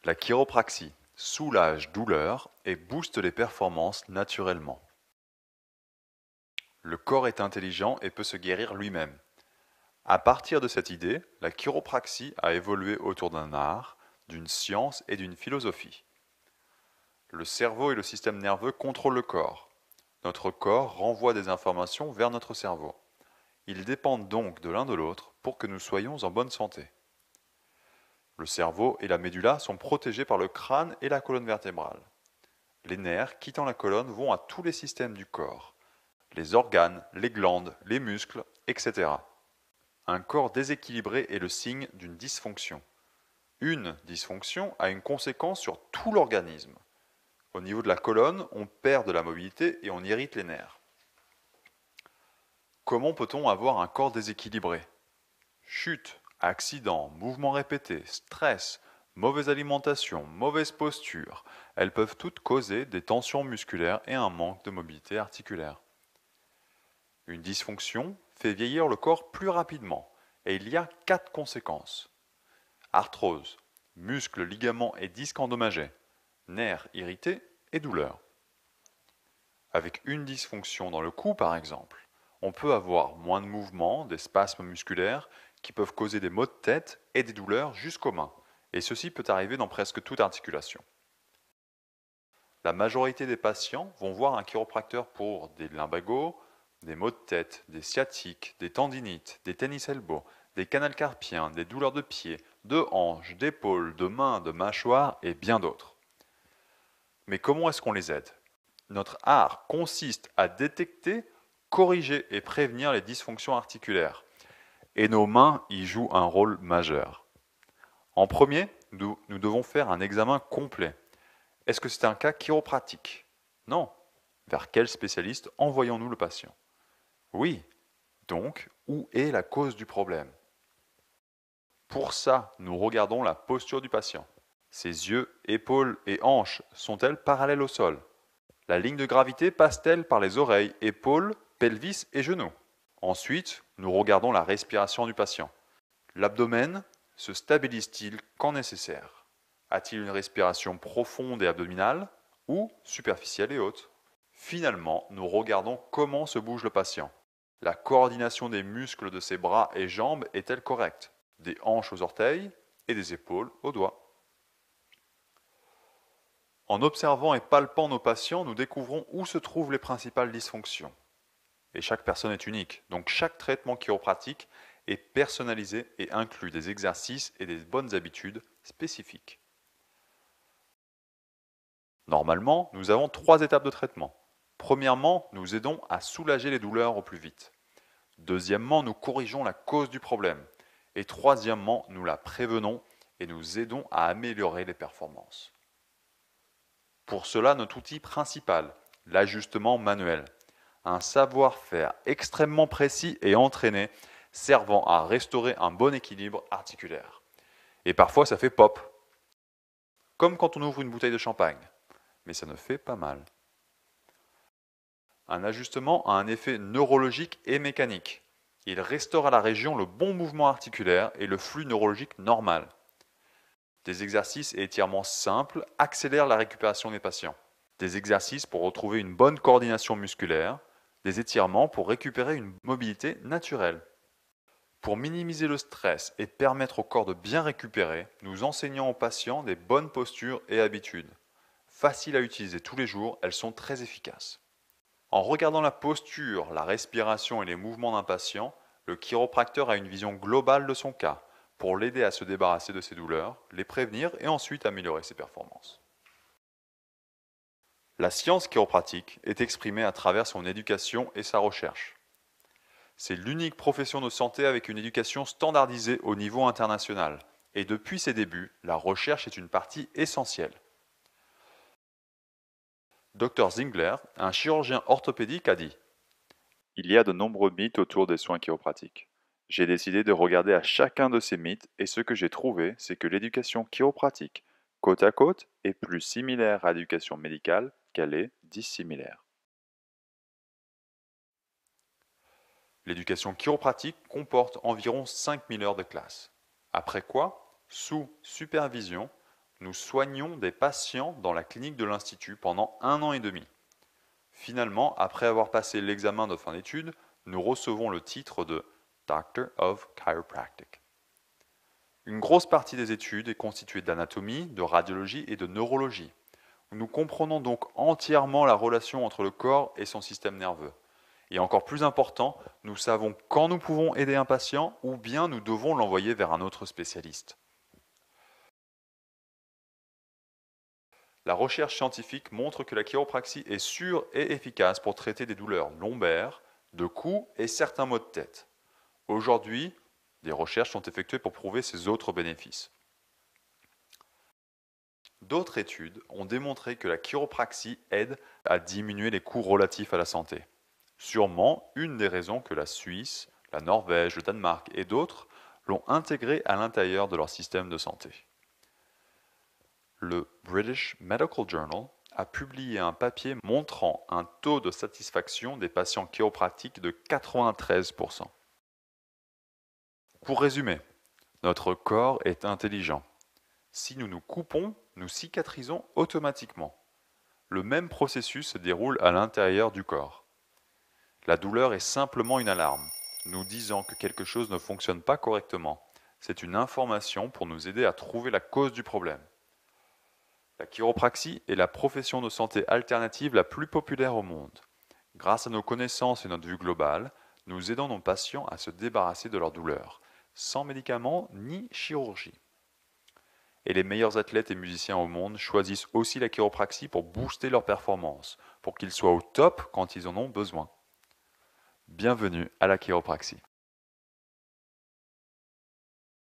La chiropraxie soulage douleur et booste les performances naturellement. Le corps est intelligent et peut se guérir lui-même. À partir de cette idée, la chiropraxie a évolué autour d'un art, d'une science et d'une philosophie. Le cerveau et le système nerveux contrôlent le corps. Notre corps renvoie des informations vers notre cerveau. Ils dépendent donc de l'un de l'autre pour que nous soyons en bonne santé. Le cerveau et la médula sont protégés par le crâne et la colonne vertébrale. Les nerfs, quittant la colonne, vont à tous les systèmes du corps, les organes, les glandes, les muscles, etc. Un corps déséquilibré est le signe d'une dysfonction. Une dysfonction a une conséquence sur tout l'organisme. Au niveau de la colonne, on perd de la mobilité et on irrite les nerfs. Comment peut-on avoir un corps déséquilibré? Chute, accident, mouvements répétés, stress, mauvaise alimentation, mauvaise posture, elles peuvent toutes causer des tensions musculaires et un manque de mobilité articulaire. Une dysfonction fait vieillir le corps plus rapidement et il y a 4 conséquences. Arthrose, muscles, ligaments et disques endommagés, nerfs irrités et douleurs. Avec une dysfonction dans le cou par exemple, on peut avoir moins de mouvements, des spasmes musculaires qui peuvent causer des maux de tête et des douleurs jusqu'aux mains, et ceci peut arriver dans presque toute articulation. La majorité des patients vont voir un chiropracteur pour des lumbagos, des maux de tête, des sciatiques, des tendinites, des tennis elbow, des canals carpiens, des douleurs de pieds, de hanches, d'épaules, de mains, de mâchoires et bien d'autres. Mais comment est-ce qu'on les aide? Notre art consiste à détecter, corriger et prévenir les dysfonctions articulaires. Et nos mains y jouent un rôle majeur. En premier, nous devons faire un examen complet. Est-ce que c'est un cas chiropratique? Non. Vers quel spécialiste envoyons-nous le patient? Oui. Donc, où est la cause du problème? Pour ça, nous regardons la posture du patient. Ses yeux, épaules et hanches sont-elles parallèles au sol? La ligne de gravité passe-t-elle par les oreilles, épaules, pelvis et genoux? Ensuite, nous regardons la respiration du patient. L'abdomen se stabilise-t-il quand nécessaire? A-t-il une respiration profonde et abdominale ou superficielle et haute? Finalement, nous regardons comment se bouge le patient. La coordination des muscles de ses bras et jambes est-elle correcte? Des hanches aux orteils et des épaules aux doigts. En observant et palpant nos patients, nous découvrons où se trouvent les principales dysfonctions. Et chaque personne est unique, donc chaque traitement chiropratique est personnalisé et inclut des exercices et des bonnes habitudes spécifiques. Normalement, nous avons 3 étapes de traitement. Premièrement, nous aidons à soulager les douleurs au plus vite. Deuxièmement, nous corrigeons la cause du problème. Et troisièmement, nous la prévenons et nous aidons à améliorer les performances. Pour cela, notre outil principal, l'ajustement manuel. Un savoir-faire extrêmement précis et entraîné servant à restaurer un bon équilibre articulaire. Et parfois ça fait pop, comme quand on ouvre une bouteille de champagne, mais ça ne fait pas mal. Un ajustement a un effet neurologique et mécanique. Il restaure à la région le bon mouvement articulaire et le flux neurologique normal. Des exercices et étirements simples accélèrent la récupération des patients. Des exercices pour retrouver une bonne coordination musculaire, des étirements pour récupérer une mobilité naturelle. Pour minimiser le stress et permettre au corps de bien récupérer, nous enseignons aux patients des bonnes postures et habitudes. Faciles à utiliser tous les jours, elles sont très efficaces. En regardant la posture, la respiration et les mouvements d'un patient, le chiropracteur a une vision globale de son cas pour l'aider à se débarrasser de ses douleurs, les prévenir et ensuite améliorer ses performances. La science chiropratique est exprimée à travers son éducation et sa recherche. C'est l'unique profession de santé avec une éducation standardisée au niveau international. Et depuis ses débuts, la recherche est une partie essentielle. Dr Zingler, un chirurgien orthopédique, a dit: il y a de nombreux mythes autour des soins chiropratiques. J'ai décidé de regarder à chacun de ces mythes et ce que j'ai trouvé, c'est que l'éducation chiropratique, côte à côte, est plus similaire à l'éducation médicale qu'elle est dissimilaire. L'éducation chiropratique comporte environ 5000 heures de classe. Après quoi, sous supervision, Nous soignons des patients dans la clinique de l'Institut pendant 1 an et demi. Finalement, après avoir passé l'examen de fin d'études, nous recevons le titre de Doctor of Chiropractic. Une grosse partie des études est constituée d'anatomie, de radiologie et de neurologie. Nous comprenons donc entièrement la relation entre le corps et son système nerveux. Et encore plus important, nous savons quand nous pouvons aider un patient ou bien nous devons l'envoyer vers un autre spécialiste. La recherche scientifique montre que la chiropraxie est sûre et efficace pour traiter des douleurs lombaires, de cou et certains maux de tête. Aujourd'hui, des recherches sont effectuées pour prouver ces autres bénéfices. D'autres études ont démontré que la chiropraxie aide à diminuer les coûts relatifs à la santé. Sûrement une des raisons que la Suisse, la Norvège, le Danemark et d'autres l'ont intégré à l'intérieur de leur système de santé. Le British Medical Journal a publié un papier montrant un taux de satisfaction des patients chiropratiques de 93%. Pour résumer, notre corps est intelligent. Si nous nous coupons, nous cicatrisons automatiquement. Le même processus se déroule à l'intérieur du corps. La douleur est simplement une alarme, nous disant que quelque chose ne fonctionne pas correctement. C'est une information pour nous aider à trouver la cause du problème. La chiropraxie est la profession de santé alternative la plus populaire au monde. Grâce à nos connaissances et notre vue globale, nous aidons nos patients à se débarrasser de leur douleur, sans médicaments ni chirurgie. Et les meilleurs athlètes et musiciens au monde choisissent aussi la chiropraxie pour booster leur performance, pour qu'ils soient au top quand ils en ont besoin. Bienvenue à la chiropraxie.